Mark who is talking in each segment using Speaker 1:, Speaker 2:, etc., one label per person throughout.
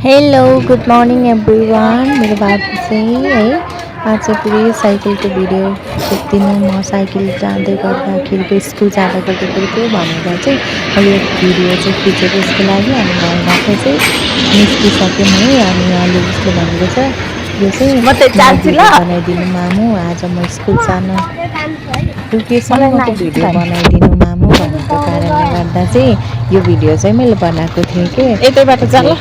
Speaker 1: Hello good morning everyone. मेरो बाटो चाहिँ है आज चाहिँ पुरै साइकलको भिडियो खिच्दिनँ म। साइकल जाँदै गर्दाखेरिको स्कुल जाँदा गर्दाखेरिको भनेर चाहिँ मैले यो भिडियो चाहिँ खिचेको यसको लागि। अनि घरबाट चाहिँ निस्किसक्यौँ है। अनि अहिले उसले भनेको छ यो चाहिँ मलाई भिडियो बनाइदिनु मामु, आज म स्कुल जान पुगेसम्मको भिडियो बनाइदिनु मामु भनेको कारणले गर्दा चाहिँ यो भिडियो चाहिँ मैले बनाएको थिएँ कि
Speaker 2: यतैबाट जाला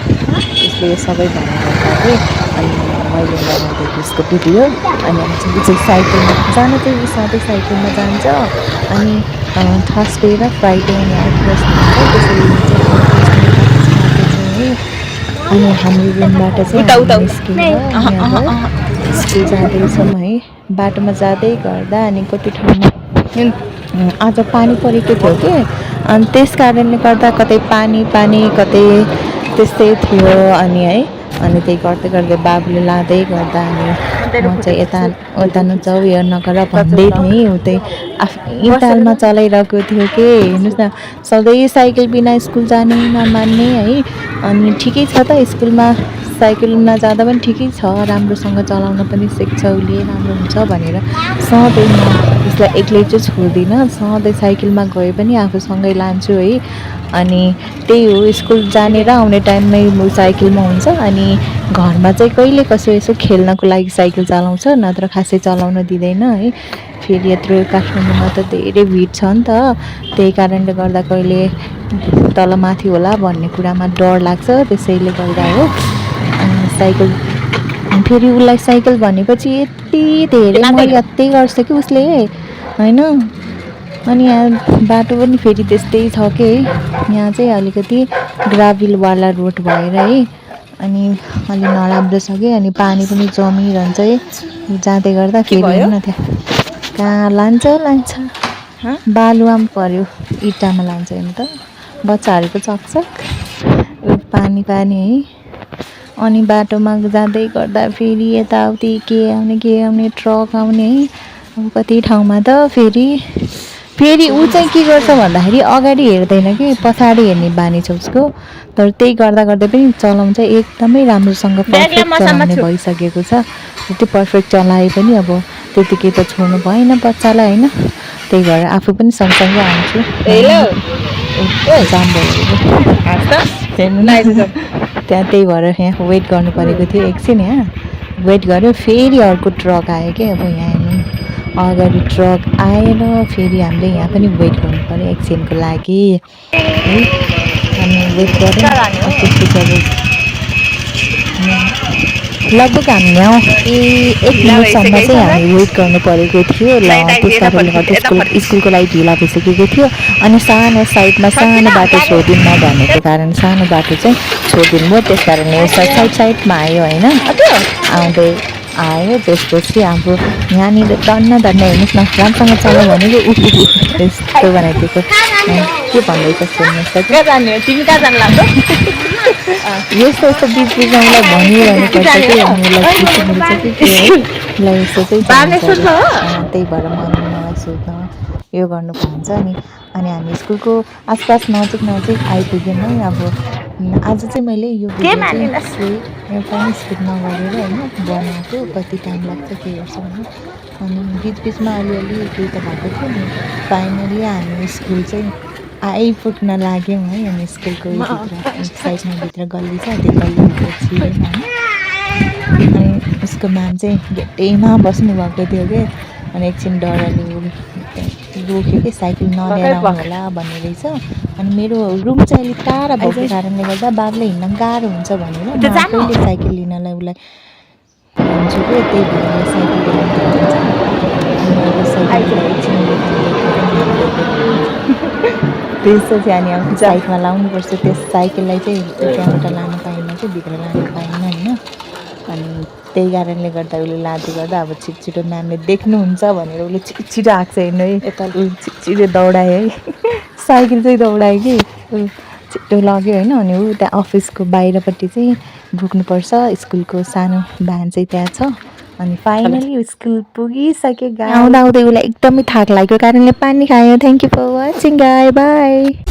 Speaker 1: उसले यो सबै भनेर गरे। अनि मैले बनाइदिएको उसको भिडियो। अनि आज ऊ चाहिँ साइकलमा जान चाहिँ ऊ सधैँ साइकलमा जान्छ। अनि थर्सडे र फ्राइडे यहाँ टेस्ट हुन्छ, त्यसरी चाहिँ अनि हाम्रो रुमबाट चाहिँ निस्केर यहाँ स्कुल जाँदैछौँ है। बाटोमा जाँदै गर्दा अनि कति ठाउँमा आज पानी परेको थियो कि, अनि त्यस कारणले गर्दा कतै पानी कतै त्यस्तै थियो। अनि है अनि त्यही गर्दै गर्दै बाबुले लाँदै गर्दा अनि म चाहिँ यता नजाऊ यो नगर भन्दै थिएँ। उतै तालमा चलाइरहेको थियो कि हेर्नुहोस् न, सधैँ साइकल बिना स्कुल जाने नमान्ने है। अनि ठिकै छ त, स्कुलमा साइकलमा जाँदा पनि ठिकै छ, राम्रोसँग चलाउन पनि सिक्छ उसले, राम्रो हुन्छ भनेर सधैँ म उसलाई एक्लै चाहिँ छोड्दिनँ। सधैँ साइकलमा गए पनि आफूसँगै लान्छु है। अनि त्यही हो, स्कुल जाने र आउने टाइममै म साइकलमा हुन्छ। अनि घरमा चाहिँ कहिले कसो यसो खेल्नको लागि साइकल चलाउँछ, नत्र खासै चलाउन दिँदैन है। फेरि यत्रो काठमाडौँमा त धेरै भिड छ नि त, त्यही कारणले गर्दा कहिले तल माथि होला भन्ने कुरामा डर लाग्छ, त्यसैले गर्दा हो। अनि साइकल फेरि उसलाई साइकल भनेपछि यति धेरै मर्यादै गर्छ कि उसले होइन। अनि यहाँ बाटो पनि फेरि त्यस्तै छ कि यहाँ चाहिँ अलिकति ग्राभलवाला रोड भएर है। अनि अलि नराम्रो छ कि, अनि पानी पनि जमिरहन्छ है जाँदै गर्दा। फेरि हेर्नु त्यहाँ कहाँ लान्छ बालुवामा पऱ्यो, इँटामा लान्छ हेर्नु त, बच्चाहरूको चकचक पानी है। अनि बाटोमा जाँदै गर्दा फेरि यताउति के आउने ट्रक आउने है। अब कति ठाउँमा त फेरि ऊ चाहिँ के गर्छ भन्दाखेरि अगाडि हेर्दैन कि पछाडि हेर्ने बानी छ उसको। तर त्यही गर्दा पनि चलाउनु चाहिँ एकदमै राम्रोसँग पर्फेक्ट चलाउने भइसकेको छ। त्यति पर्फेक्ट चलाए पनि अब त्यतिकै त छोड्नु भएन बच्चालाई होइन। त्यही भएर आफू पनि सँगसँगै आउँछु। त्यहाँ त्यही भएर यहाँ वेट गर्नु परेको थियो एकछिन, यहाँ वेट गऱ्यो। फेरि अर्को ट्रक आयो कि, अब यहाँ हेर्नु अगाडि ट्रक आएर फेरि हामीले यहाँ पनि वेट गर्नु पऱ्यो एकछिनको लागि है। अनि वेट गऱ्यौँ लगभग हामी यहाँ 1 मिनटसम्म चाहिँ हामी वेट गर्नु परेको थियो। ल त्यस कारणले गर्दा स्कुलको लागि ढिला भइसकेको थियो। अनि सानो साइडमा सानो बाटो छोडिदिनु भनेको कारण सानो बाटो चाहिँ छोडिदिनु भयो, त्यस कारणले यो साइडमा आयो होइन। आउँदै आयो त्यसपछि हाम्रो यहाँनिर धन्न हेर्नुहोस् न, राम्रोसँग चलाउ भनेको त्यस्तो बनाइदिएको। के भन्दैछ सुन्नुहोस् त, यस्तो बिचमा उसलाई भनिरहनु पर्छ कि उसलाई खुसी मिल्छ कि के हो, उसलाई यस्तो चाहिँ त्यही भएर मलाई सोध्न यो गर्नु पाउँछ नि। अनि हामी स्कुलको आसपास नजिक आइपुग्यौँ है। अब आज चाहिँ मैले यो भिडियो चाहिँ एउटा स्किप नगरेर होइन बनाएको, कति टाइम लाग्छ के गर्छ भने। अनि बिचमा अलिअलि केही त भएको थियो नि। फाइनली हामी स्कुल चाहिँ आइपुग्न लाग्यौँ है। अनि स्कुलको भित्र साइडमा भित्र गल्ली छ, त्यो गल्लीभित्र छिर्यौँ होइन। अनि उसको म्याम चाहिँ गेटैमा बस्नुभएको थियो कि, अनि एकछिन डरले रोक्यो कि साइकल नलिएर आउनु होला भन्ने रहेछ। अनि मेरो रुम चाहिँ अलिक टाढा भएको कारणले गर्दा बाबुले हिँड्न गाह्रो हुन्छ भनेर म आफैले साइकल लिनलाई उसलाई भन्छु कि, त्यही भएर साइकल त्यसपछि अनि अब साइडमा लाउनुपर्छ। त्यस साइकललाई चाहिँ त्यहाँबाट लानु पाएन कि, भित्र लानु पाएन होइन। अनि त्यही कारणले गर्दा उसले लाँदै गर्दा अब छिटो म्यामले देख्नुहुन्छ भनेर उसले छिटो आएको छ हेर्नु है। यता छिटो दौडायो है, साइकल चाहिँ दौडायो कि छिटो लग्यो होइन। अनि ऊ त्यहाँ अफिसको बाहिरपट्टि चाहिँ पुग्नुपर्छ, स्कुलको सानो भ्यान चाहिँ त्यहाँ छ। अनि फाइनली स्कुल पुगिसक्यो। आउँदा उसलाई एकदमै थाक लागेको कारणले पानी खायो। Thank you for watching guys, by.